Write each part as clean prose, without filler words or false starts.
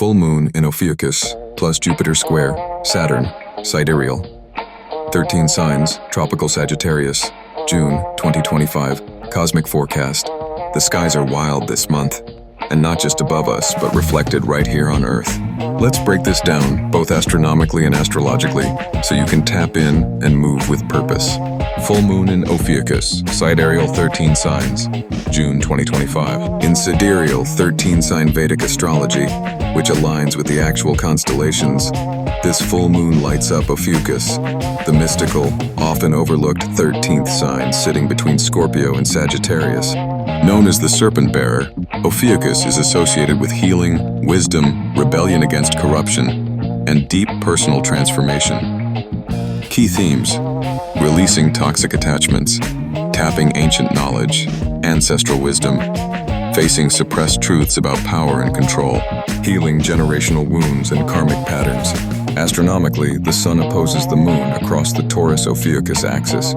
Full moon in Ophiuchus plus Jupiter square, Saturn, Sidereal. 13 signs, tropical Sagittarius, June 2025, cosmic forecast. The skies are wild this month, and not just above us, but reflected right here on Earth. Let's break this down, both astronomically and astrologically, so you can tap in and move with purpose. Full moon in Ophiuchus, Sidereal 13 signs, June 2025. In Sidereal 13-sign Vedic astrology, which aligns with the actual constellations, this full moon lights up Ophiuchus, the mystical, often overlooked 13th sign sitting between Scorpio and Sagittarius. Known as the serpent bearer, Ophiuchus is associated with healing, wisdom, rebellion against corruption, and deep personal transformation. Key themes: releasing toxic attachments, tapping ancient knowledge, ancestral wisdom, facing suppressed truths about power and control, healing generational wounds and karmic patterns. Astronomically, the Sun opposes the Moon across the Taurus-Ophiuchus axis.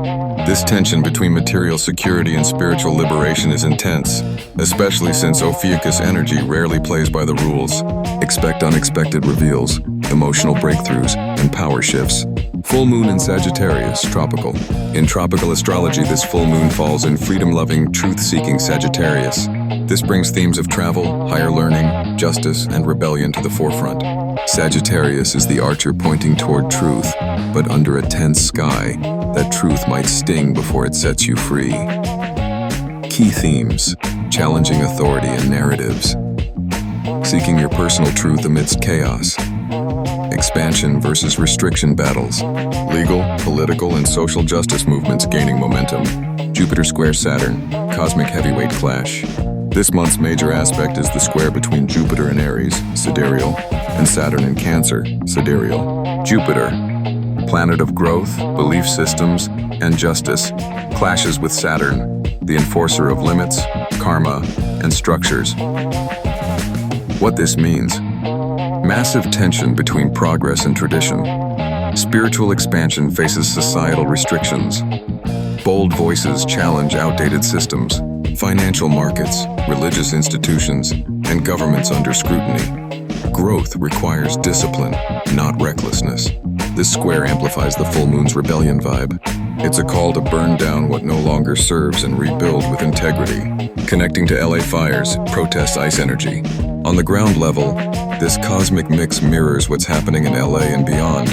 This tension between material security and spiritual liberation is intense, especially since Ophiuchus energy rarely plays by the rules. Expect unexpected reveals, emotional breakthroughs, and power shifts. Full moon in Sagittarius, tropical. In tropical astrology, this full moon falls in freedom-loving, truth-seeking Sagittarius. This brings themes of travel, higher learning, justice, and rebellion to the forefront. Sagittarius is the archer pointing toward truth, but under a tense sky, that truth might sting before it sets you free. Key themes: challenging authority and narratives, seeking your personal truth amidst chaos, expansion versus restriction battles, legal, political, and social justice movements gaining momentum, Jupiter square Saturn, cosmic heavyweight clash. This month's major aspect is the square between Jupiter in Aries, Sidereal, and Saturn in Cancer, Sidereal. Jupiter, planet of growth, belief systems, and justice, clashes with Saturn, the enforcer of limits, karma, and structures. What this means: massive tension between progress and tradition. Spiritual expansion faces societal restrictions. Bold voices challenge outdated systems. Financial markets, religious institutions, and governments under scrutiny. Growth requires discipline, not recklessness. This square amplifies the full moon's rebellion vibe. It's a call to burn down what no longer serves and rebuild with integrity. Connecting to LA fires, protest ice energy. On the ground level, this cosmic mix mirrors what's happening in LA and beyond.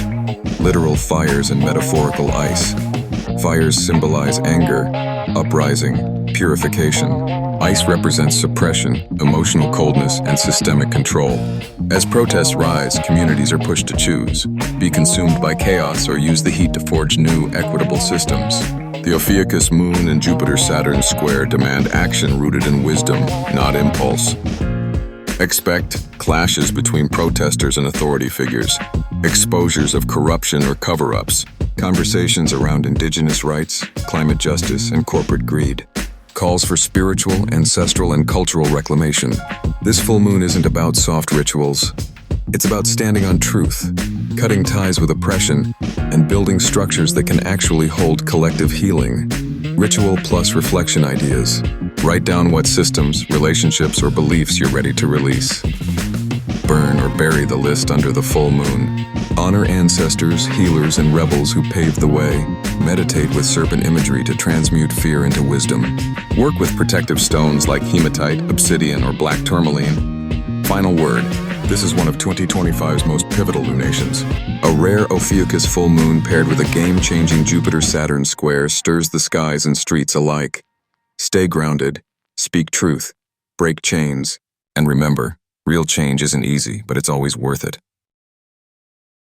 Literal fires and metaphorical ice. Fires symbolize anger, uprising, purification. Ice represents suppression, emotional coldness, and systemic control. As protests rise, communities are pushed to choose: be consumed by chaos or use the heat to forge new, equitable systems. The Ophiuchus moon and Jupiter-Saturn square demand action rooted in wisdom, not impulse. Expect clashes between protesters and authority figures, exposures of corruption or cover-ups, conversations around indigenous rights, climate justice, and corporate greed. Calls for spiritual, ancestral, and cultural reclamation. This full moon isn't about soft rituals. It's about standing on truth, cutting ties with oppression, and building structures that can actually hold collective healing. Ritual plus reflection ideas. Write down what systems, relationships, or beliefs you're ready to release. Burn or bury the list under the full moon. Honor ancestors, healers, and rebels who paved the way. Meditate with serpent imagery to transmute fear into wisdom. Work with protective stones like hematite, obsidian, or black tourmaline. Final word: this is one of 2025's most pivotal lunations. A rare Ophiuchus full moon paired with a game-changing Jupiter-Saturn square stirs the skies and streets alike. Stay grounded, speak truth, break chains, and remember, real change isn't easy, but it's always worth it.